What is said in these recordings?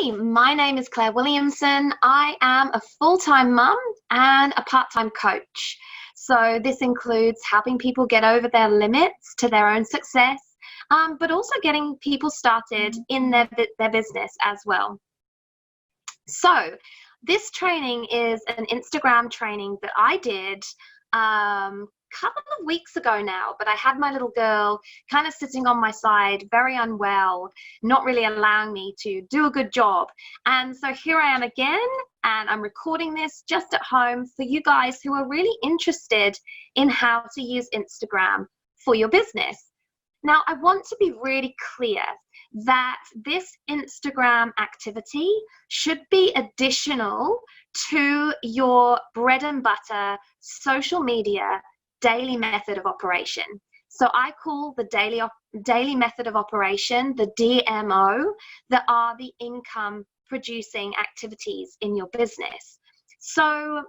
Hi, my name is Claire Williamson. I am a full-time mum and a part-time coach. So this includes helping people get over their limits to their own success, but also getting people started in their business as well. So this training is an Instagram training that I did couple of weeks ago now, but I had my little girl kind of sitting on my side, very unwell, not really allowing me to do a good job. And so here I am again, and I'm recording this just at home for you guys who are really interested in how to use Instagram for your business. Now, I want to be really clear that this Instagram activity should be additional to your bread and butter social media daily method of operation. So I call the daily method of operation, the DMO, that are the income producing activities in your business. So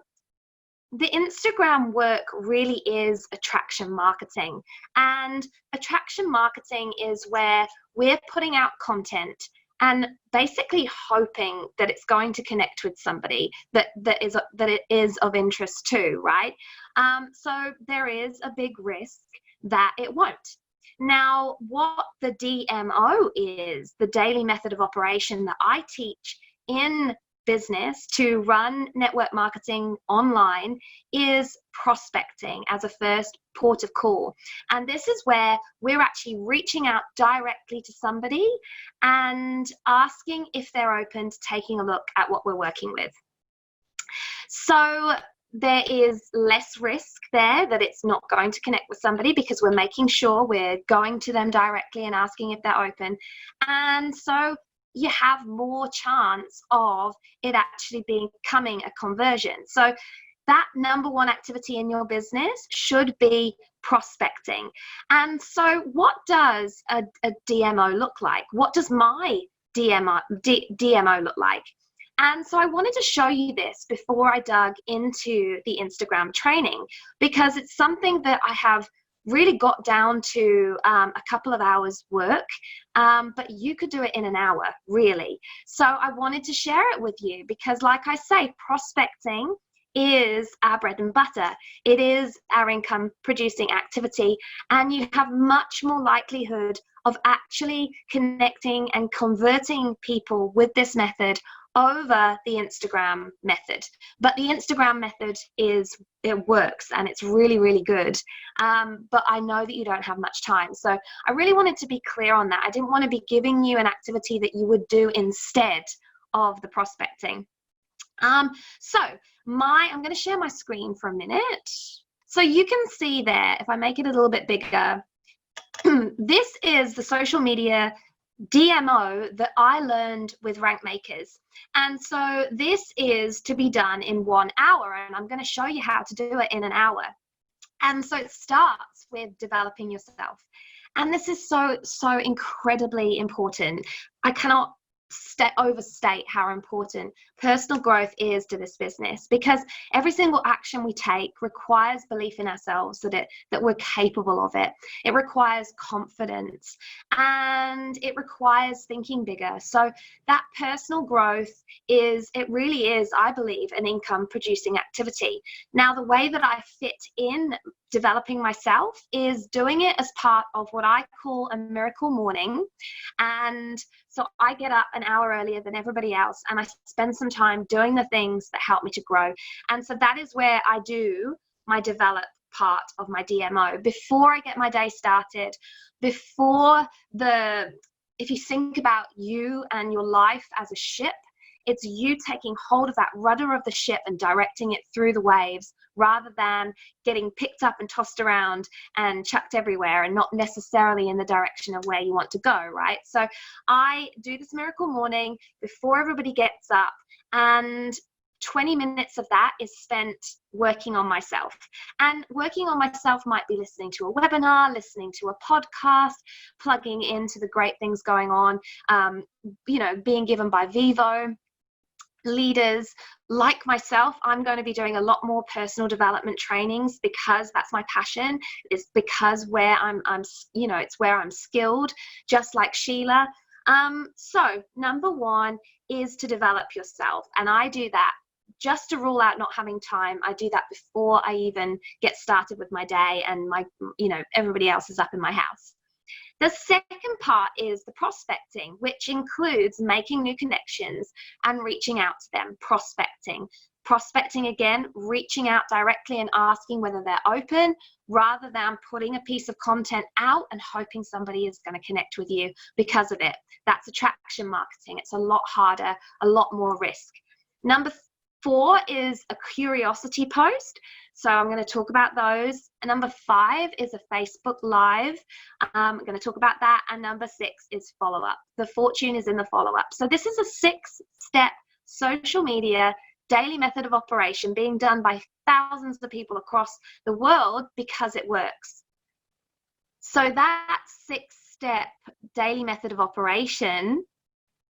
the Instagram work really is attraction marketing, and attraction marketing is where we're putting out content and basically hoping that it's going to connect with somebody that it is of interest to, right? So there is a big risk that it won't. Now, what the DMO is, the daily method of operation that I teach in business to run network marketing online, is prospecting as a first port of call. And this is where we're actually reaching out directly to somebody and asking if they're open to taking a look at what we're working with. So there is less risk there that it's not going to connect with somebody, because we're making sure we're going to them directly and asking if they're open. And so you have more chance of it actually becoming a conversion. So that number one activity in your business should be prospecting. And so what does a DMO look like? What does my DMO look like? And so I wanted to show you this before I dug into the Instagram training, because it's something that I have really got down to a couple of hours work, but you could do it in an hour, really. So I wanted to share it with you because, like I say, prospecting is our bread and butter. It is our income producing activity, and you have much more likelihood of actually connecting and converting people with this method over the Instagram method. But the Instagram method it works and it's really, really good. But I know that you don't have much time. So I really wanted to be clear on that. I didn't want to be giving you an activity that you would do instead of the prospecting. So I'm going to share my screen for a minute. So you can see there, if I make it a little bit bigger, this is the social media DMO that I learned with Rank Makers. And so this is to be done in 1 hour, and I'm going to show you how to do it in an hour. And so it starts with developing yourself. And this is so incredibly important. I cannot overstate how important personal growth is to this business, because every single action we take requires belief in ourselves that we're capable of it. It requires confidence, and it requires thinking bigger. So that personal growth really is, I believe, an income producing activity. Now, the way that I fit in developing myself is doing it as part of what I call a miracle morning. And so I get up an hour earlier than everybody else, and I spend some time doing the things that help me to grow. And so that is where I do my develop part of my DMO before I get my day started, if you think about you and your life as a ship, it's you taking hold of that rudder of the ship and directing it through the waves, rather than getting picked up and tossed around and chucked everywhere and not necessarily in the direction of where you want to go, right? So I do this miracle morning before everybody gets up, and 20 minutes of that is spent working on myself. And working on myself might be listening to a webinar, listening to a podcast, plugging into the great things going on, being given by Vivo. Leaders like myself, I'm going to be doing a lot more personal development trainings, because that's my passion. It's because it's where I'm skilled, just like Sheila. So number one is to develop yourself. And I do that just to rule out not having time. I do that before I even get started with my day and everybody else is up in my house. The second part is the prospecting, which includes making new connections and reaching out to them. Prospecting again, reaching out directly and asking whether they're open, rather than putting a piece of content out and hoping somebody is going to connect with you because of it. That's attraction marketing. It's a lot harder, a lot more risk. Number 4 is a curiosity post. So I'm going to talk about those. And number 5 is a Facebook Live. I'm going to talk about that. And number 6 is follow-up. The fortune is in the follow-up. So this is a 6-step social media daily method of operation being done by thousands of people across the world because it works. So that 6-step daily method of operation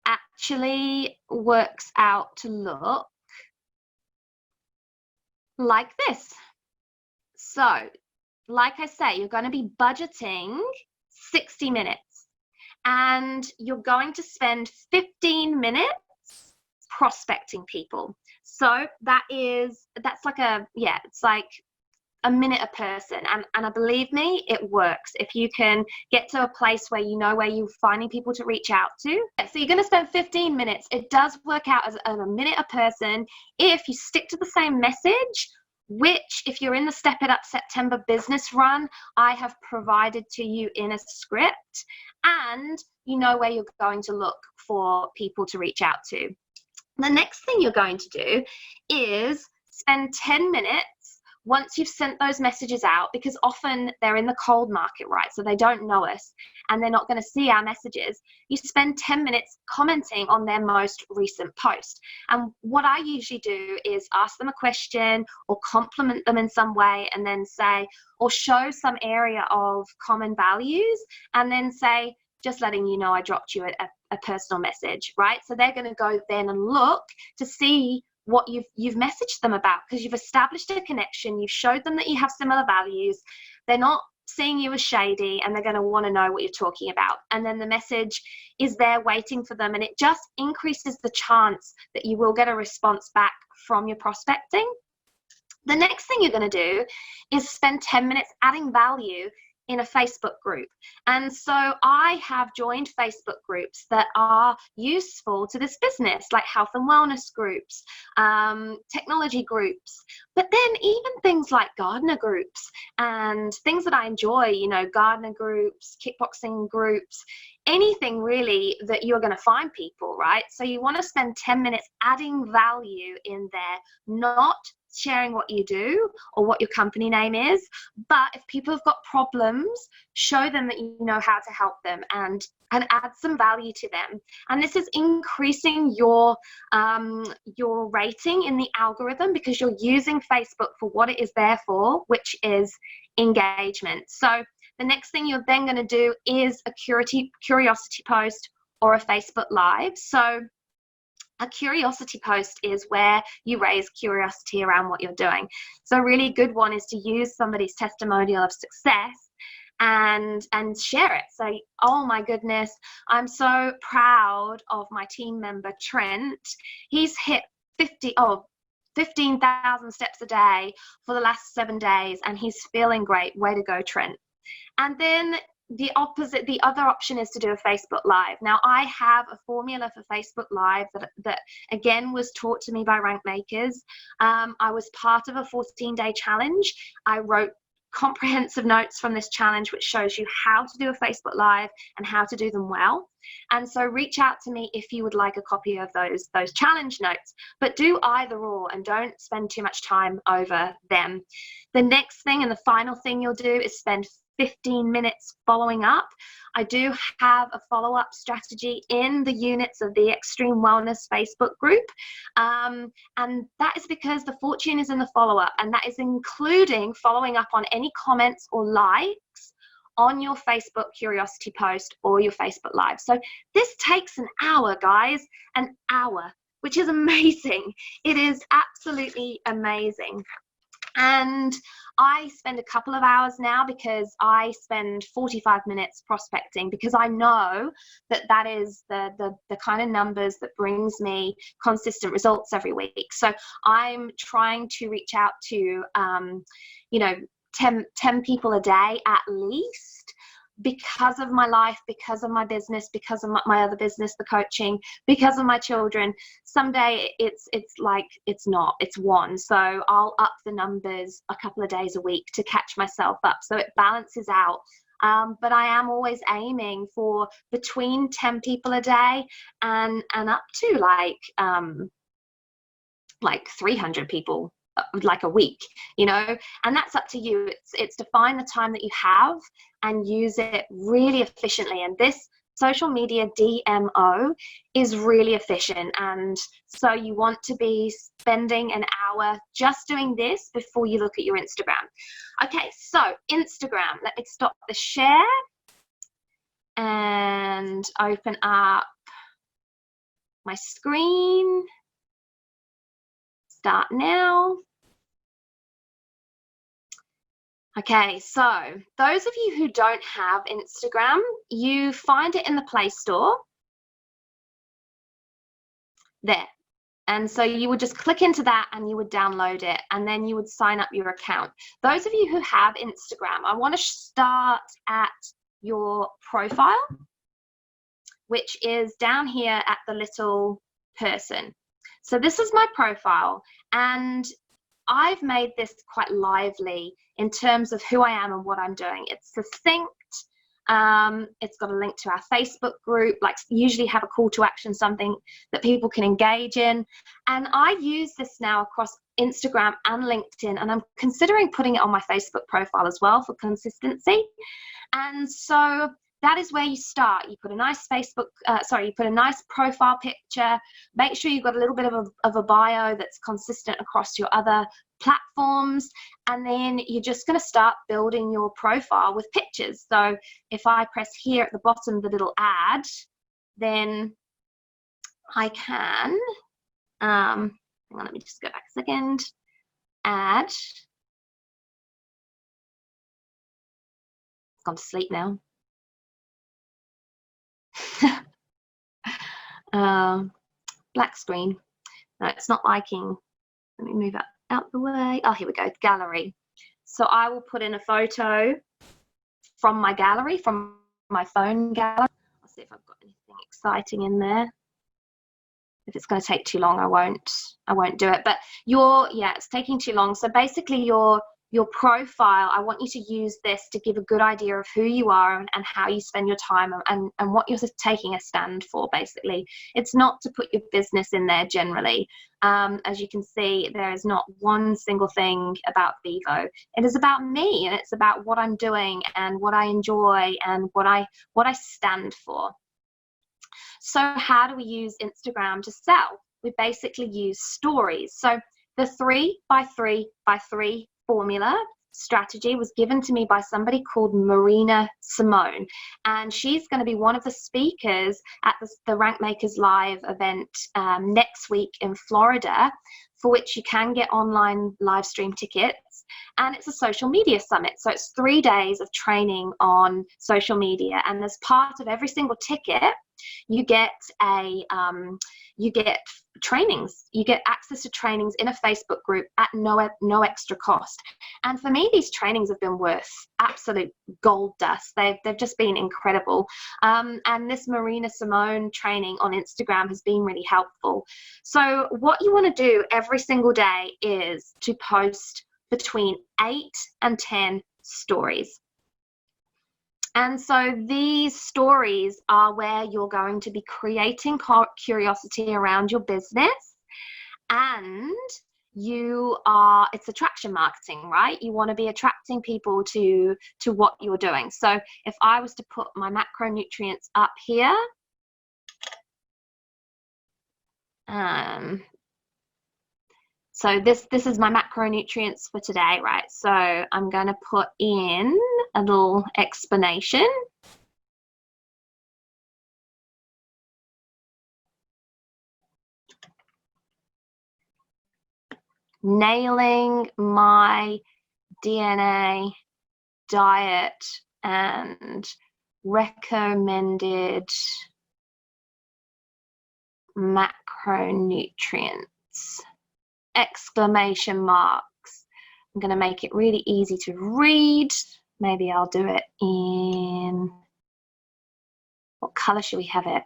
actually works out to look like this. So, like I say, you're going to be budgeting 60 minutes and you're going to spend 15 minutes prospecting people. So that's like it's like a minute a person, and believe me, it works. If you can get to a place where you know where you're finding people to reach out to. So you're going to spend 15 minutes. It does work out as a minute a person if you stick to the same message, which if you're in the Step It Up September business run, I have provided to you in a script, and you know where you're going to look for people to reach out to. The next thing you're going to do is spend 10 minutes once you've sent those messages out, because often they're in the cold market, right? So they don't know us and they're not going to see our messages. You spend 10 minutes commenting on their most recent post. And what I usually do is ask them a question or compliment them in some way, and then say, or show some area of common values, and then say, just letting you know I dropped you a personal message, right? So they're going to go then and look to see what you've messaged them about, because you've established a connection, you've showed them that you have similar values, they're not seeing you as shady, and they're going to want to know what you're talking about. And then the message is there waiting for them, and it just increases the chance that you will get a response back from your prospecting. The next thing you're going to do is spend 10 minutes adding value in a Facebook group. And so I have joined Facebook groups that are useful to this business, like health and wellness groups, technology groups, but then even things like gardener groups and things that I enjoy, gardener groups, kickboxing groups, anything really that you're going to find people, right? So you want to spend 10 minutes adding value in there, not sharing what you do or what your company name is, but if people have got problems, show them that you know how to help them and add some value to them. And this is increasing your rating in the algorithm, because you're using Facebook for what it is there for, which is engagement. So the next thing you're then going to do is a curiosity post or a Facebook Live. So a curiosity post is where you raise curiosity around what you're doing. So a really good one is to use somebody's testimonial of success and share it. Say, oh my goodness, I'm so proud of my team member Trent. He's hit 15,000 steps a day for the last 7 days and he's feeling great. Way to go, Trent. And then the other option is to do a Facebook Live. Now, I have a formula for Facebook Live that again was taught to me by rank makers. I was part of a 14-day challenge. I wrote comprehensive notes from this challenge, which shows you how to do a Facebook Live and how to do them well. And so reach out to me if you would like a copy of those challenge notes, but do either or and don't spend too much time over them. The next thing and the final thing you'll do is spend 15 minutes following up. I do have a follow-up strategy in the units of the Extreme Wellness Facebook group. And that is because the fortune is in the follow-up, and that is including following up on any comments or likes on your Facebook curiosity post or your Facebook Live. So this takes an hour, guys, an hour, which is amazing. It is absolutely amazing. And I spend a couple of hours now because I spend 45 minutes prospecting, because I know that that is the kind of numbers that brings me consistent results every week. So I'm trying to reach out to, you know, 10 people a day at least, because of my life, because of my business, because of my other business, the coaching, because of my children. Someday it's like it's one. So I'll up the numbers a couple of days a week to catch myself up, so it balances out. But I am always aiming for between 10 people a day and up to like 300 people like a week, you know. And that's up to you. It's to find the time that you have and use it really efficiently. And this social media DMO is really efficient, and so you want to be spending an hour just doing this before you look at your Instagram. Okay, so Instagram, let me stop the share and open up my screen. Start now. Okay, so those of you who don't have Instagram, you find it in the Play Store there. And so you would just click into that and you would download it, and then you would sign up your account. Those of you who have Instagram, I want to start at your profile, which is down here at the little person. So this is my profile, and I've made this quite lively in terms of who I am and what I'm doing. It's succinct. It's got a link to our Facebook group, like usually have a call to action, something that people can engage in. And I use this now across Instagram and LinkedIn, and I'm considering putting it on my Facebook profile as well for consistency. And so that is where you start. You put a nice you put a nice profile picture. Make sure you've got a little bit of a bio that's consistent across your other platforms. And then you're just going to start building your profile with pictures. So if I press here at the bottom, the little add, then I can, hang on, let me just go back a second, add. It's gone to sleep now. Black screen. No, it's not liking. Let me move out the way. Oh, here we go, gallery. So I will put in a photo from my gallery, from my phone gallery. I'll see if I've got anything exciting in there. If it's going to take too long, I won't do it. But it's taking too long. So basically your profile, I want you to use this to give a good idea of who you are and how you spend your time and what you're taking a stand for, basically. It's not to put your business in there generally. As you can see, there is not one single thing about Vivo. It is about me, and it's about what I'm doing and what I enjoy and what I stand for. So how do we use Instagram to sell? We basically use stories. So the 3 by 3 by 3 formula strategy was given to me by somebody called Marina Simone, and she's going to be one of the speakers at the Rank Makers Live event next week in Florida, for which you can get online live stream tickets. And it's a social media summit, so it's 3 days of training on social media, and as part of every single ticket you get trainings. You get access to trainings in a Facebook group at no extra cost. And for me, these trainings have been worth absolute gold dust. They've just been incredible. And this Marina Simone training on Instagram has been really helpful. So what you want to do every single day is to post between 8 and 10 stories. And so these stories are where you're going to be creating curiosity around your business, and it's attraction marketing, right? You want to be attracting people to what you're doing. So if I was to put my macronutrients up here, so this is my macronutrients for today, right? So I'm going to put in a little explanation. nailing my DNA diet and recommended macronutrients, exclamation marks. I'm going to make it really easy to read. Maybe I'll do it in, what color should we have it?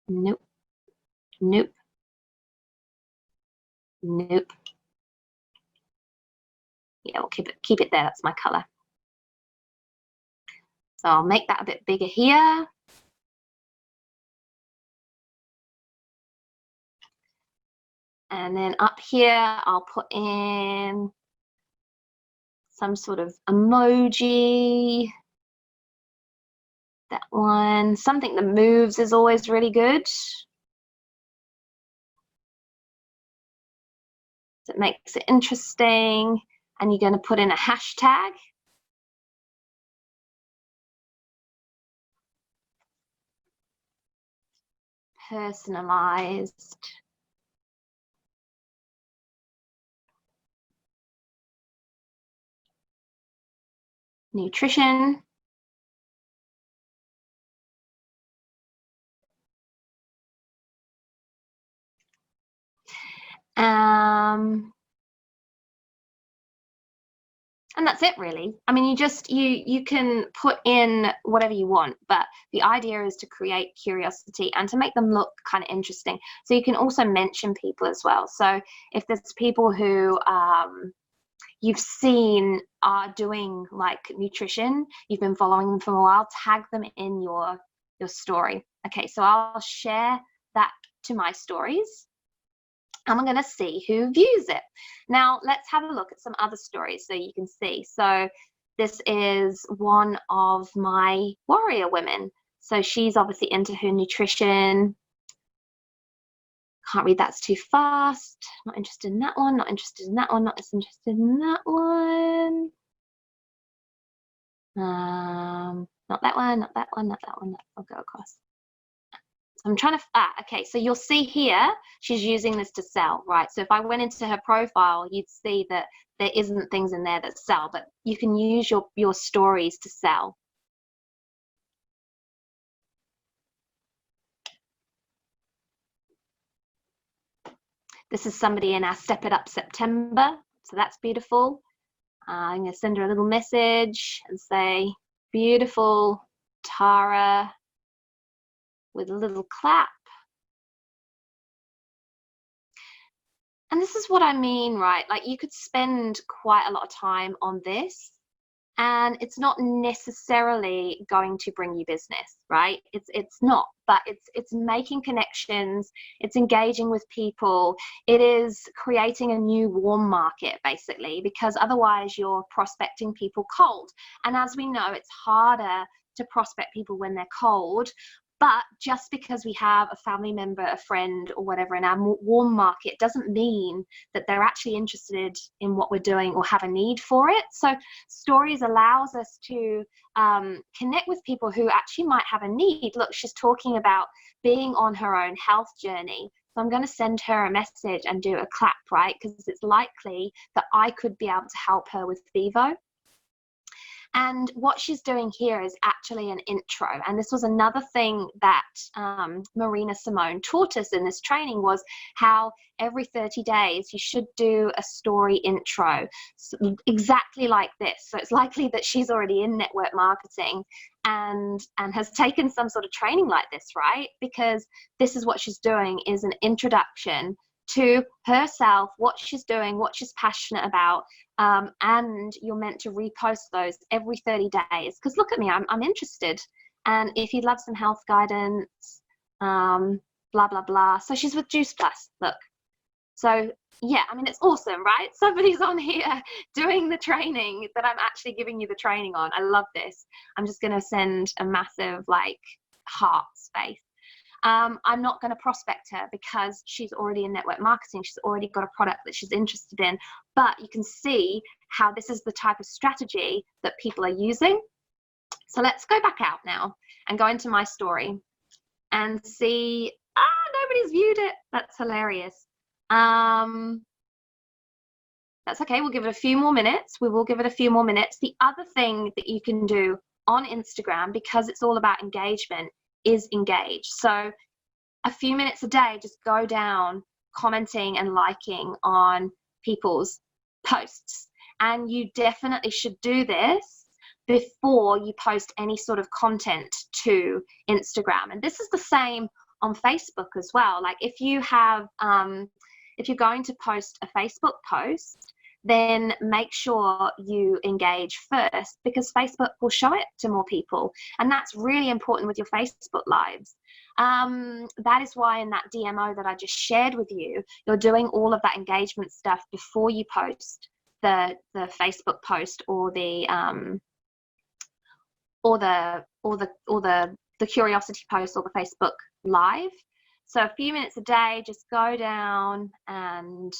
Nope, nope, nope. Yeah, we'll keep it there, that's my color. So I'll make that a bit bigger here. And then up here, I'll put in some sort of emoji. That one, something that moves is always really good. It makes it interesting. And you're going to put in a hashtag. Personalized. Nutrition. And that's it, really. I mean, you can put in whatever you want, but the idea is to create curiosity and to make them look kind of interesting. So you can also mention people as well. So if there's people who you've seen are doing like nutrition, you've been following them for a while, tag them in your story. Okay, so I'll share that to my stories. I'm going to see who views it. Now, let's have a look at some other stories so you can see. So this is one of my warrior women. So she's obviously into her nutrition. Can't read, that's too fast. Not interested in that one, not interested in that one, not as interested in that one. Not that one, not that one, not that one. I'll go across. I'm trying to, okay, so you'll see here, she's using this to sell, right? So if I went into her profile, you'd see that there isn't things in there that sell, but you can use your stories to sell. This is somebody in our Step It Up September, so that's beautiful. I'm going to send her a little message and say, beautiful Tara, with a little clap. And this is what I mean, right? Like you could spend quite a lot of time on this and it's not necessarily going to bring you business, right? It's not, but it's making connections, it's engaging with people, it is creating a new warm market basically, because otherwise you're prospecting people cold. And as we know, it's harder to prospect people when they're cold. But just because we have a family member, a friend or whatever in our warm market doesn't mean that they're actually interested in what we're doing or have a need for it. So stories allows us to connect with people who actually might have a need. Look, she's talking about being on her own health journey. So I'm going to send her a message and do a clap, right? Because it's likely that I could be able to help her with Vivo. And what she's doing here is actually an intro. And this was another thing that Marina Simone taught us in this training, was how every 30 days you should do a story intro, so exactly like this. So it's likely that she's already in network marketing and has taken some sort of training like this, right? Because this is what she's doing, is an introduction to herself, what she's doing, what she's passionate about, and you're meant to repost those every 30 days. Because look at me, I'm interested. And if you'd love some health guidance, blah, blah, blah. So she's with Juice Plus, look. So yeah, I mean, it's awesome, right? Somebody's on here doing the training that I'm actually giving you the training on. I love this. I'm just going to send a massive like heart space. I'm not going to prospect her because she's already in network marketing. She's already got a product that she's interested in. But you can see how this is the type of strategy that people are using. So let's go back out now and go into my story and see, nobody's viewed it. That's hilarious. That's okay. We'll give it a few more minutes. We will give it a few more minutes. The other thing that you can do on Instagram, because it's all about engagement, is engage. So a few minutes a day, just go down commenting and liking on people's posts. And you definitely should do this before you post any sort of content to Instagram. And this is the same on Facebook as well. Like if you have, if you're going to post a Facebook post, then make sure you engage first, because Facebook will show it to more people. And that's really important with your Facebook lives. That is why in that DMO that I just shared with you, you're doing all of that engagement stuff before you post the Facebook post or the curiosity post or the Facebook live. So a few minutes a day, just go down, and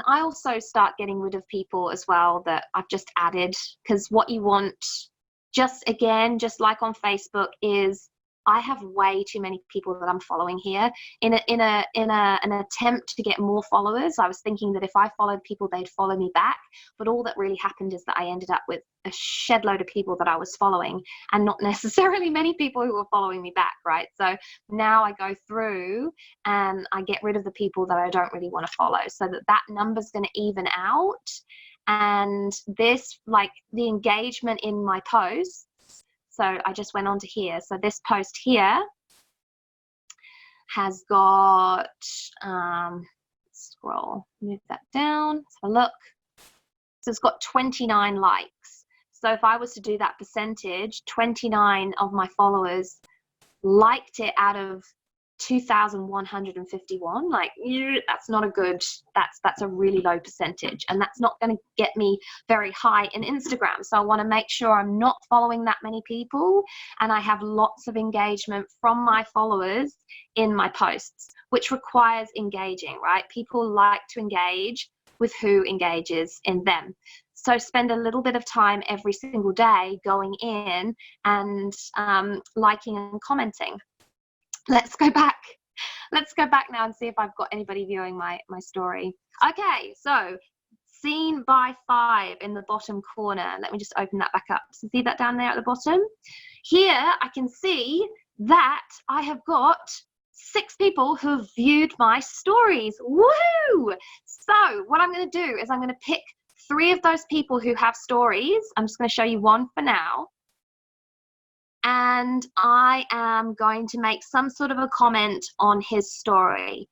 I also start getting rid of people as well that I've just added, because what you want, just like on Facebook, is I have way too many people that I'm following here. In an attempt to get more followers, I was thinking that if I followed people, they'd follow me back. But all that really happened is that I ended up with a shed load of people that I was following, and not necessarily many people who were following me back, right? So now I go through and I get rid of the people that I don't really want to follow, so that number's going to even out. And this, like the engagement in my posts, so I just went on to here. So this post here has got, scroll, move that down, let's have a look. So it's got 29 likes. So if I was to do that percentage, 29 of my followers liked it out of 2,151. Like, that's not a good, that's a really low percentage, and that's not going to get me very high in Instagram. So I want to make sure I'm not following that many people, and I have lots of engagement from my followers in my posts, which requires engaging, right? People like to engage with who engages in them. So spend a little bit of time every single day going in and liking and commenting. Let's go back now and see if I've got anybody viewing my story. Okay, so seen by 5 in the bottom corner. Let me just open that back up. So see that down there at the bottom? Here I can see that I have got 6 people who have viewed my stories. Woo! So what I'm going to do is I'm going to pick 3 of those people who have stories. I'm just going to show you one for now. And I am going to make some sort of a comment on his story.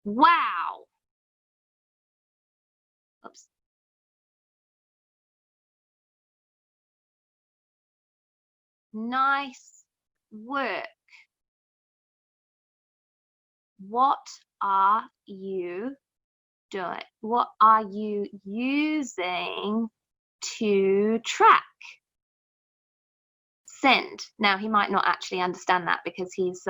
Wow. Oops. Nice work. What are you doing? What are you using to track? Send. Now he might not actually understand that because he's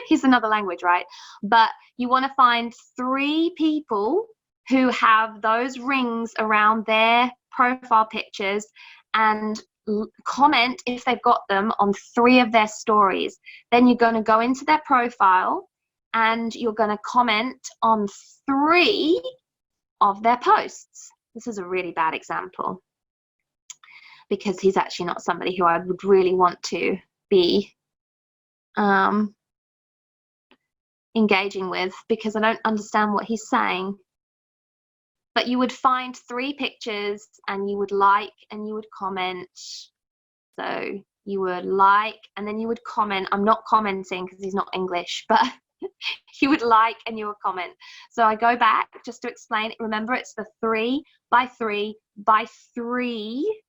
he's another language, right? But you want to find 3 people who have those rings around their profile pictures and comment, if they've got them, on 3 of their stories. Then you're going to go into their profile and you're going to comment on 3 of their posts. This is a really bad example, because he's actually not somebody who I would really want to be engaging with, because I don't understand what he's saying. But you would find 3 pictures and you would like and you would comment. So you would like and then you would comment. I'm not commenting because he's not English, but you would like and you would comment. So I go back just to explain it. Remember, it's the 3 by 3 by 3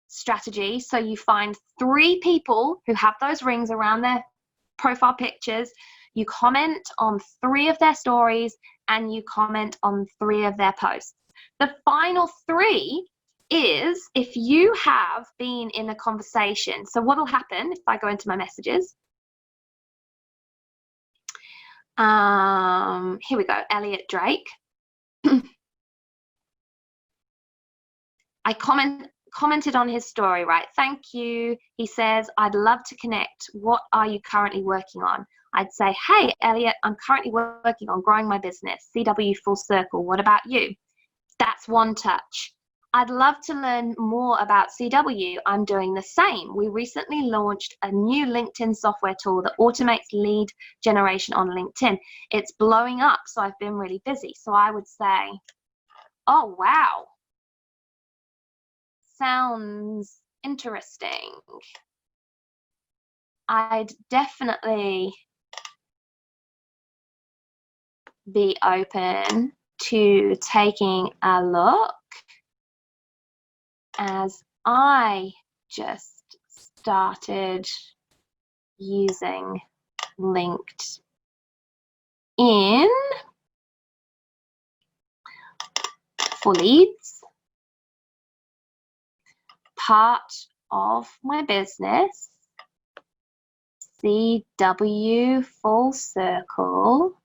strategy. So you find 3 people who have those rings around their profile pictures, you comment on 3 of their stories, and you comment on 3 of their posts. The final 3 is if you have been in a conversation. So what will happen if I go into my messages? Here we go, Elliot Drake. I comment commented on his story, right? Thank you. He says, I'd love to connect. What are you currently working on? I'd say, hey, Elliot, I'm currently working on growing my business, CW Full Circle. What about you? That's one touch. I'd love to learn more about CW. I'm doing the same. We recently launched a new LinkedIn software tool that automates lead generation on LinkedIn. It's blowing up, so I've been really busy. So I would say, oh, wow. Sounds interesting. I'd definitely be open to taking a look, as I just started using LinkedIn for leads. Part of my business, CW Full Circle,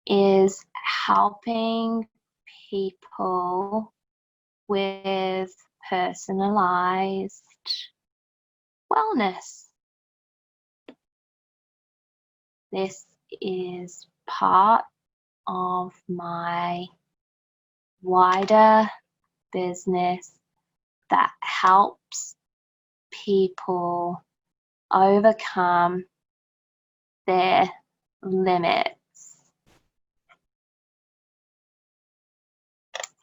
is helping people with personalized wellness. This is part of my wider business that helps people overcome their limits.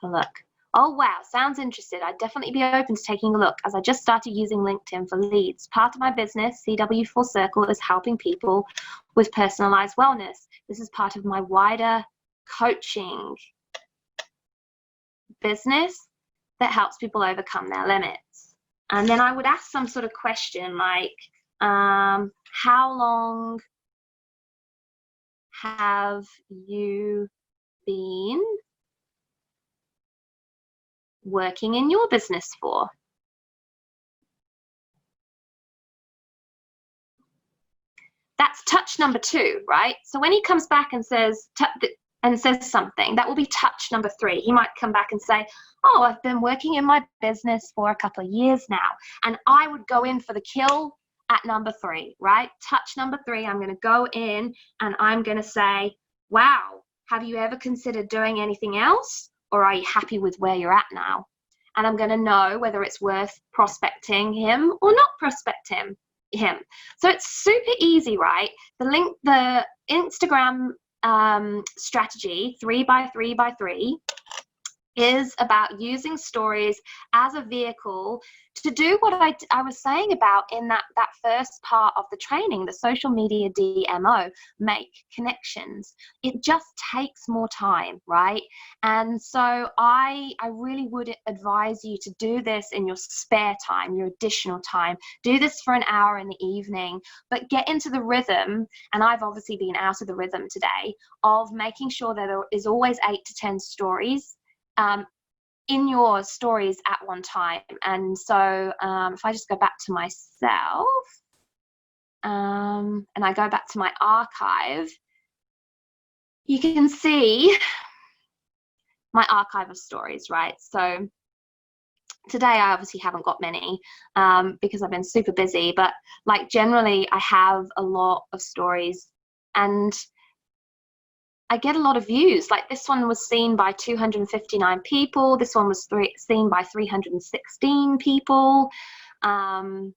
So look. Oh, wow, sounds interesting. I'd definitely be open to taking a look, as I just started using LinkedIn for leads. Part of my business, CW Full Circle, is helping people with personalized wellness. This is part of my wider coaching business that helps people overcome their limits. And then I would ask some sort of question like, how long have you been working in your business for? That's touch number 2, right? So when he comes back and says something, that will be touch number 3. He might come back and say, oh, I've been working in my business for a couple of years now. And I would go in for the kill at number 3, right? Touch number 3, I'm going to go in and I'm going to say, wow, have you ever considered doing anything else? Or are you happy with where you're at now? And I'm going to know whether it's worth prospecting him or not prospecting him. So it's super easy, right? The Instagram strategy, 3x3x3, is about using stories as a vehicle to do what I was saying about in that first part of the training, the social media DMO, make connections. It just takes more time, right? And so I really would advise you to do this in your spare time, your additional time. Do this for an hour in the evening, but get into the rhythm, and I've obviously been out of the rhythm today, of making sure that there is always 8 to 10 stories in your stories at one time. And so if I just go back to myself and I go back to my archive, you can see my archive of stories, right? So today I obviously haven't got many because I've been super busy, but like generally I have a lot of stories and I get a lot of views. Like this one was seen by 259 people. This one was seen by 316 people. And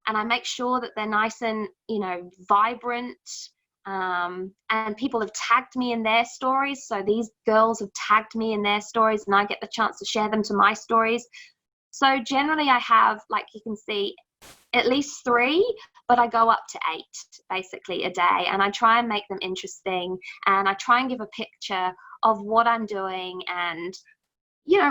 I make sure that they're nice and, vibrant. And people have tagged me in their stories. So these girls have tagged me in their stories and I get the chance to share them to my stories. So generally I have, like you can see, at least 3, but I go up to 8 basically a day, and I try and make them interesting, and I try and give a picture of what I'm doing and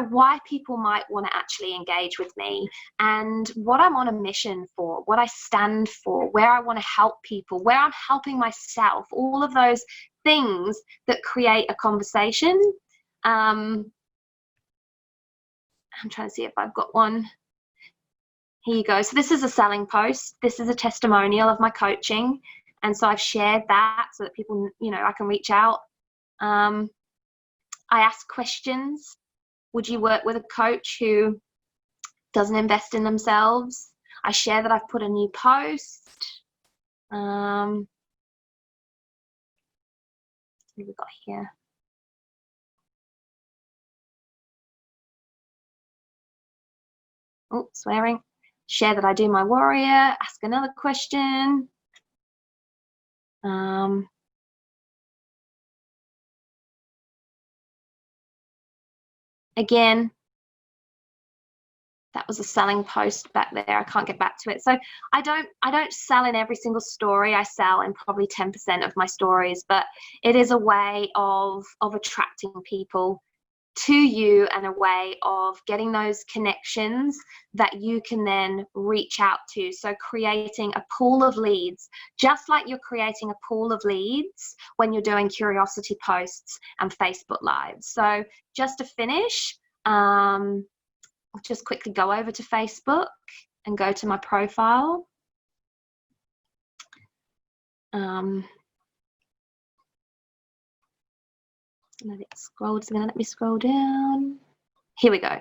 why people might want to actually engage with me and what I'm on a mission for, what I stand for, where I want to help people, where I'm helping myself, all of those things that create a conversation. I'm trying to see if I've got one. Here you go. So this is a selling post. This is a testimonial of my coaching. And so I've shared that so that people, I can reach out. I ask questions. Would you work with a coach who doesn't invest in themselves. I share that I've put a new post. What have we got here? Oh, swearing. Share that I do my warrior. Ask another question. Again, that was a selling post back there. I can't get back to it. So I don't sell in every single story. I sell in probably 10% of my stories, but it is a way of attracting people to you and a way of getting those connections that you can then reach out to. So creating a pool of leads, just like you're creating a pool of leads when you're doing curiosity posts and Facebook Lives. So just to finish, I'll just quickly go over to Facebook and go to my profile. It's going to let me scroll down. Here we go.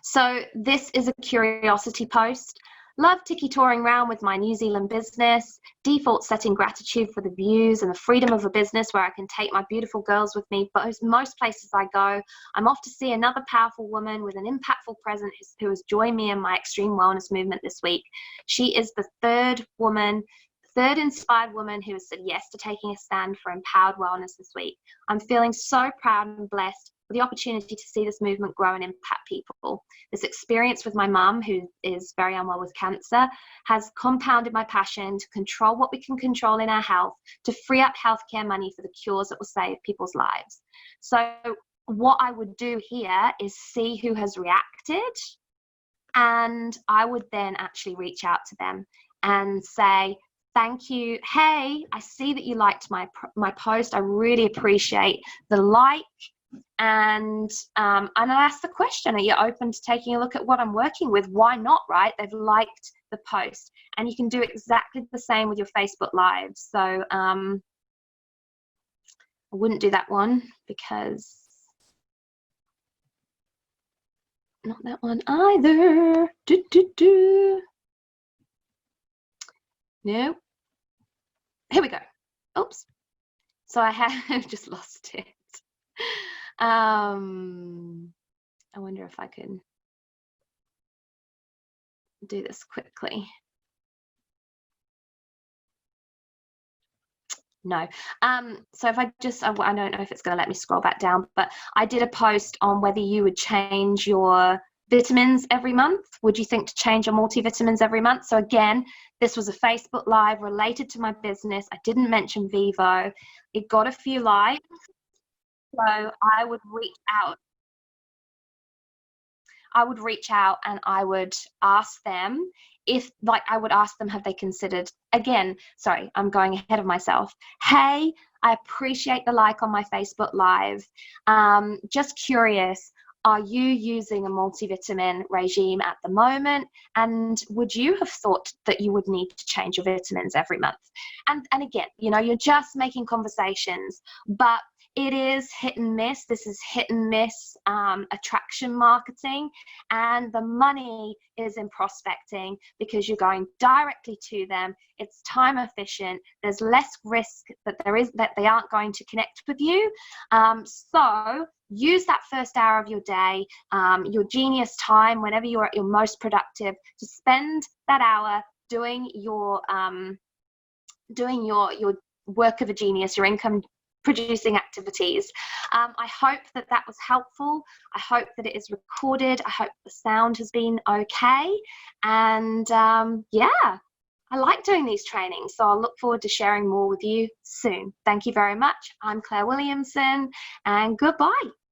So this is a curiosity post. Love tiki-touring around with my New Zealand business. Default setting gratitude for the views and the freedom of a business where I can take my beautiful girls with me. But most places I go, I'm off to see another powerful woman with an impactful presence who has joined me in my extreme wellness movement this week. She is the third inspired woman who has said yes to taking a stand for empowered wellness this week. I'm feeling so proud and blessed for the opportunity to see this movement grow and impact people. This experience with my mum, who is very unwell with cancer, has compounded my passion to control what we can control in our health, to free up healthcare money for the cures that will save people's lives. So what I would do here is see who has reacted, and I would then actually reach out to them and say, thank you. Hey, I see that you liked my post. I really appreciate the like. And I ask the question, are you open to taking a look at what I'm working with? Why not, right? They've liked the post. And you can do exactly the same with your Facebook Live. So I wouldn't do that one because not that one either. No. Here we go. Oops. So I have just lost it. I wonder if I can do this quickly. No. So if I don't know if it's going to let me scroll back down, but I did a post on whether you would change your vitamins every month. Would you think to change your multivitamins every month? So again, this was a Facebook Live related to my business. I didn't mention Vivo. It got a few likes. So I would reach out and I would ask them have they considered, again, sorry, I'm going ahead of myself. Hey, I appreciate the like on my Facebook Live. Just curious, are you using a multivitamin regime at the moment? And would you have thought that you would need to change your vitamins every month? And again, you're just making conversations, but it is hit and miss. This is hit and miss attraction marketing, and the money is in prospecting because you're going directly to them. It's time efficient. There's less risk that they aren't going to connect with you. So use that first hour of your day, your genius time, whenever you're at your most productive, to spend that hour doing your work of a genius, your income producing activities. I hope that was helpful. I hope that it is recorded. I hope the sound has been okay. And yeah, I like doing these trainings, so I'll look forward to sharing more with you soon. Thank you very much. I'm Claire Williamson, and goodbye.